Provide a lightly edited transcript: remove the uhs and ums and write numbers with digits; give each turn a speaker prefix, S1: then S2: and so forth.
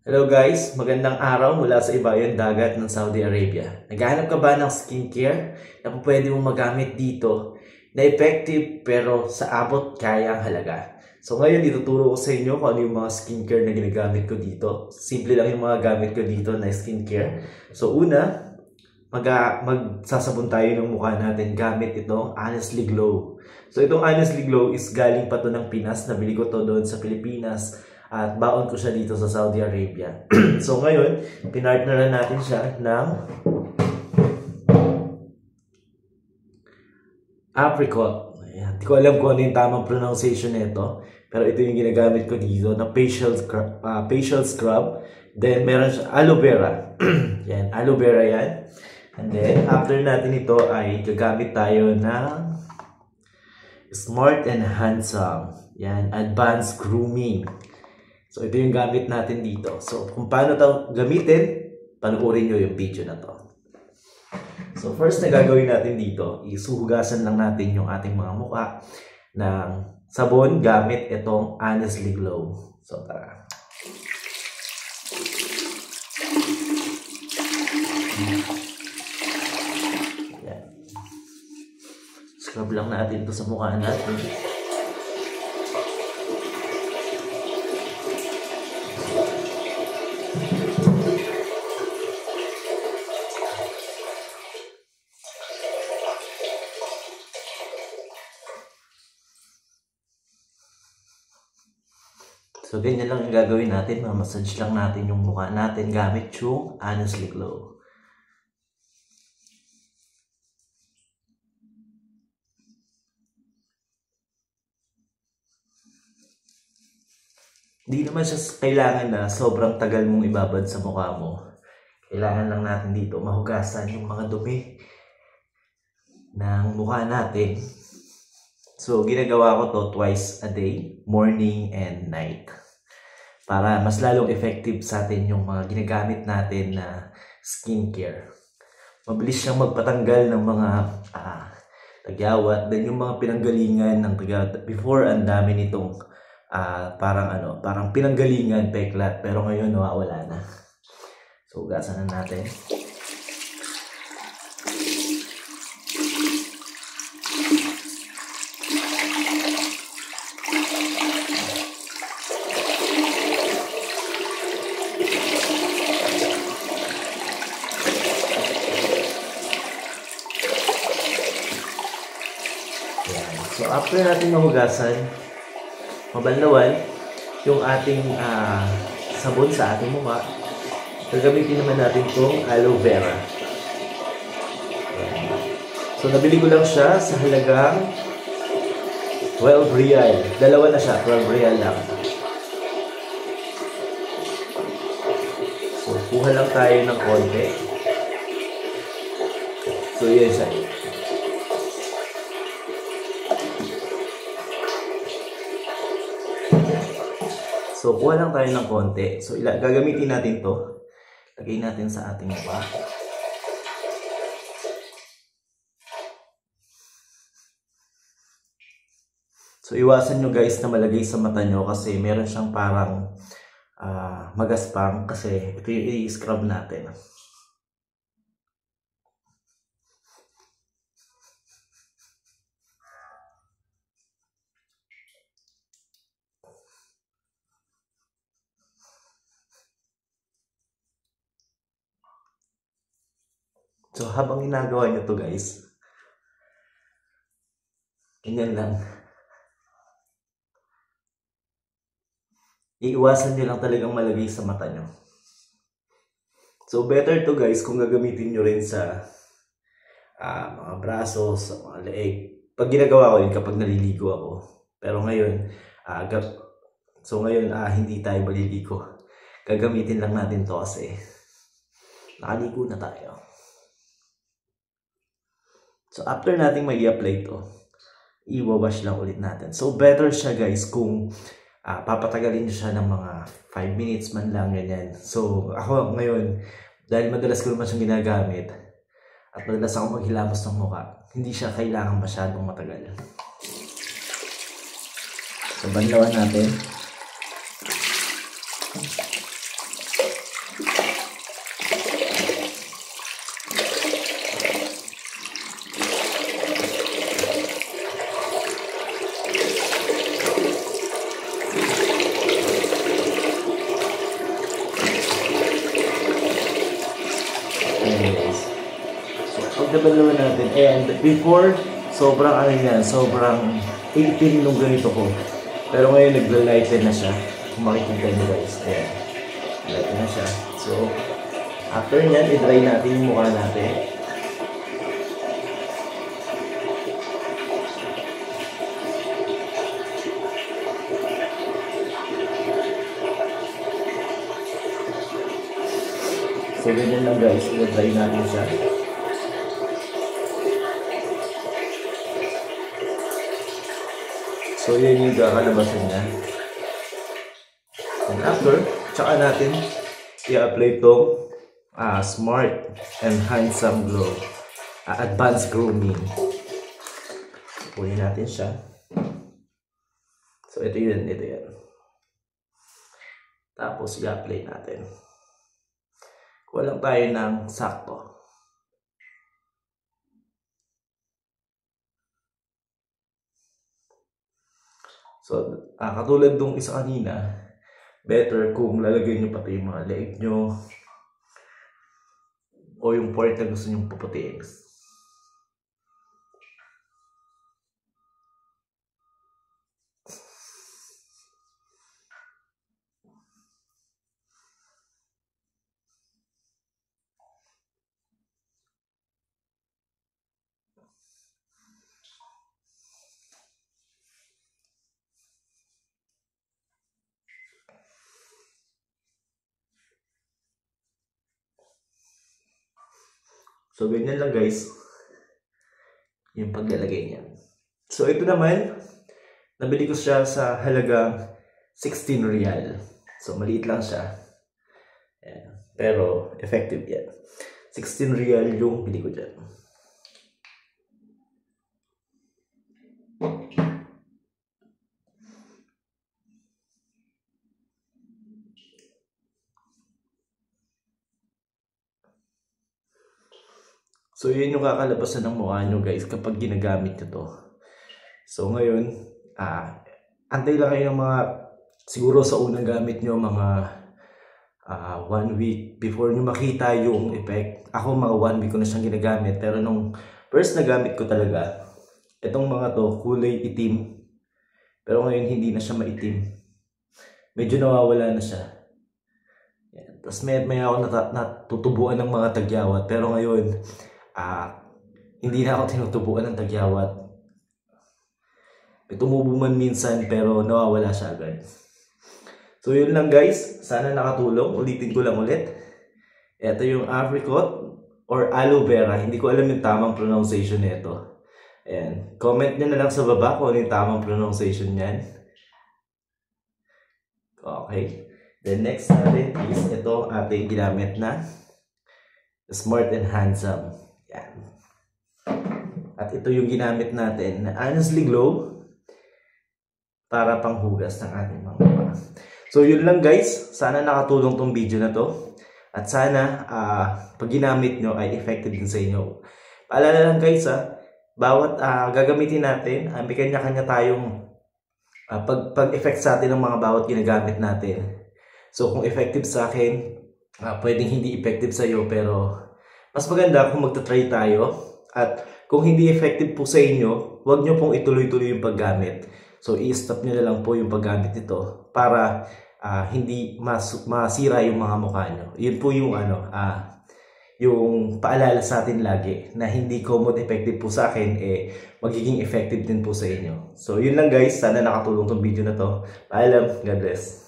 S1: Hello guys, magandang araw mula sa ibayong dagat ng Saudi Arabia. Naghahanap ka ba ng skincare na pwede mong magamit dito na effective pero sa abot kayang halaga? So ngayon ituturo ko sa inyo kung ano yung mga skincare na ginagamit ko dito. Simple lang yung mga gamit ko dito na skincare. So una, magsasabon tayo ng mukha natin gamit itong Honestly Glow. So itong Honestly Glow is galing pa to ng Pinas. Nabili ko to doon sa Pilipinas. At baon ko siya dito sa Saudi Arabia. So ngayon, pinartneran natin siya ng apricot. Ayan. Hindi ko alam kung ano yung tamang pronunciation nito. Pero ito yung ginagamit ko dito na facial scrub. Then meron siya aloe vera. Yan, aloe vera yan. And then after natin ito ay gagamit tayo ng Smart and Handsome. Yan, advanced grooming. So, ito yung gamit natin dito. So, kung paano ito gamitin, panoorin nyo yung video na to. So, first na gagawin natin dito, isuhugasan lang natin yung ating mga mukha ng sabon gamit itong Honestly Glow. So, tara. Yan. Scrub lang natin ito sa mukha natin. So, ganyan lang yung gagawin natin. Mamasage lang natin yung mukha natin gamit yung Honestly Glow. Hindi naman siya kailangan na sobrang tagal mong ibabad sa mukha mo. Kailangan lang natin dito mahugasan yung mga dumi ng mukha natin. So, ginagawa ko to twice a day, morning and night. Para mas lalong effective sa atin yung mga ginagamit natin na skincare. Mabilis siyang magpatanggal ng mga tagyawat. Then yung mga pinanggalingan ng tagyawat. Before, ang dami nitong parang pinanggalingan, peklat. Pero ngayon, nawawala na. So, hugasan na natin. So, after natin mahugasan, mabanlawan yung ating sabon sa ating mukha, gagamitin naman natin itong aloe vera. So, nabili ko lang siya sa halagang 12 real. Dalawa na siya, 12 real lang. So, kuha lang tayo ng konti. So, yun siya. So, kuha lang tayo ng konti. So, gagamitin natin to. Lagay natin sa ating mukha. So, iwasan nyo guys na malagay sa mata nyo kasi meron siyang parang magaspang kasi ito yung i-scrub natin. So, habang ginagawa nyo to guys, ganyan lang. Iiwasan nyo lang talagang malagay sa mata nyo. So, better to guys kung gagamitin nyo rin sa mga braso, sa mga leeg. Pag ginagawa ko yun kapag naliligo ako. Pero ngayon, hindi tayo maliligo. Gagamitin lang natin to kasi nakaligo na tayo. So, after natin mag-i-apply to, i-wash lang ulit natin. So, better siya guys kung papatagalin nyo siya ng mga 5 minutes man lang, ganyan. So, ako ngayon, dahil madalas ko naman siyang ginagamit, at madalas ako maghilamos ng mukha, hindi siya kailangan masyadong matagal. So, banlawan natin. comfortable naman natin. And before, sobrang ano yan, sobrang 18 nung ganito ko. Pero ngayon nagla-lighten na siya. Kung makikita nyo guys. Ayan. Lighten na siya. So, after nyan, i-dry natin yung mukha natin. So, ganyan lang guys. I-dry natin siya. So, yun yung kakalabasan niya. And after, tsaka natin i-apply itong Smart and Handsome Glow. Advanced Grooming. Punin natin siya. So, ito yun. Ito yan. Tapos, i-apply natin. Kuha lang tayo ng sakto. So, katulad nung isa kanina, better kung lalagay nyo pati yung mga leeg nyo o yung part na gusto nyo puputiin. So, ganyan lang guys. Yung paglalagay niya. So, ito naman, nabili ko siya sa halagang 16 real. So, maliit lang siya. Ayan. Pero, effective yan. 16 real yung bili ko dyan. So, yun yung kakalabasan ng mukha nyo guys kapag ginagamit nyo to. So, ngayon, antay lang kayo ng mga, siguro sa unang gamit nyo, mga 1 week before nyo makita yung effect. Ako, mga 1 week ko na siyang ginagamit. Pero nung first na gamit ko talaga, itong mga to, kulay itim. Pero ngayon, hindi na siya maitim. Medyo nawawala na siya. Yan. Tapos may ako natutubuan ng mga tagyawat. Pero ngayon, hindi na ako tinutubuan ng tagyawat. May tumubo man minsan pero nawawala siya agad. So yun lang guys, sana nakatulong. Ulitin ko lang ulit. Ito yung apricot or aloe vera. Hindi ko alam yung tamang pronunciation nito. Ayan. Comment nyo na lang sa baba kung ano yung tamang pronunciation niyan. Okay. Then next natin is ito ating ginamit na Smart and Handsome. Yan. At ito yung ginamit natin na Honestly Glow para panghugas ng ating mga mukha. So yun lang guys, sana nakatulong tong video na to at sana pag ginamit nyo ay effective din sa inyo. Paalala lang guys bawat gagamitin natin, may kanya-kanya tayong pag-effect sa atin ng mga bawat ginagamit natin. So kung effective sa akin, pwedeng hindi effective sa iyo, pero mas maganda kung magta-try tayo. At kung hindi effective po sa inyo, huwag nyo pong ituloy-tuloy yung paggamit. So i-stop nyo na lang po yung paggamit nito para hindi masira yung mga mukha nyo. Yun po yung yung paalala sa atin lagi na hindi common effective po sa akin, magiging effective din po sa inyo. So yun lang guys, sana nakatulong tong video na to. Paalam, God bless.